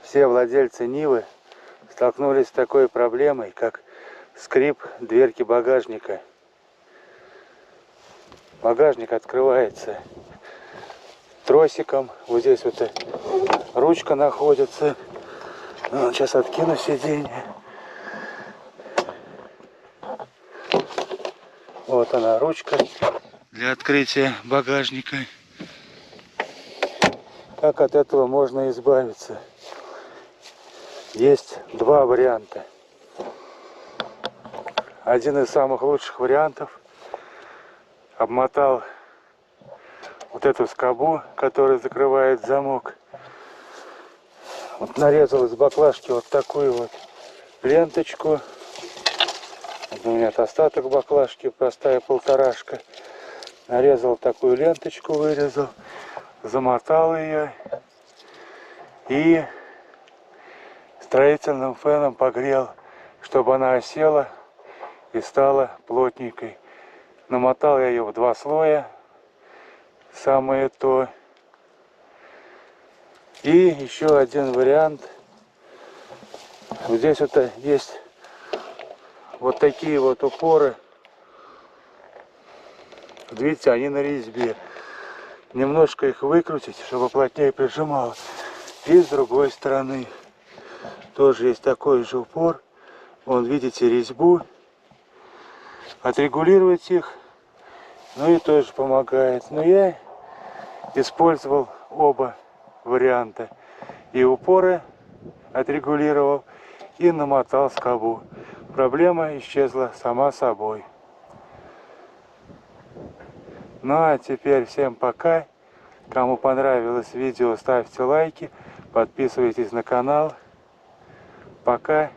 все владельцы Нивы столкнулись с такой проблемой, как скрип дверки багажника. Багажник открывается тросиком. Вот здесь вот ручка находится. Сейчас откину сиденье. Вот она, ручка для открытия багажника. Как от этого можно избавиться? Есть два варианта. Один из самых лучших вариантов. Обмотал вот эту скобу, которая закрывает замок. Вот нарезал из баклажки вот такую вот ленточку. Вот у меня остаток баклажки, простая полторашка. Нарезал такую ленточку, вырезал, замотал ее и строительным феном погрел, чтобы она осела и стала плотненькой. Намотал я ее в 2 слоя, самое то. И еще один вариант. Вот здесь вот есть вот такие вот упоры. Видите, они на резьбе. Немножко их выкрутить, чтобы плотнее прижимало. И с другой стороны тоже есть такой же упор. Вон, видите, резьбу. Отрегулировать их, ну и тоже помогает. Но я использовал оба варианта. И упоры отрегулировал, и намотал скобу. Проблема исчезла сама собой. Ну а теперь всем пока. Кому понравилось видео, ставьте лайки, подписывайтесь на канал. Пока.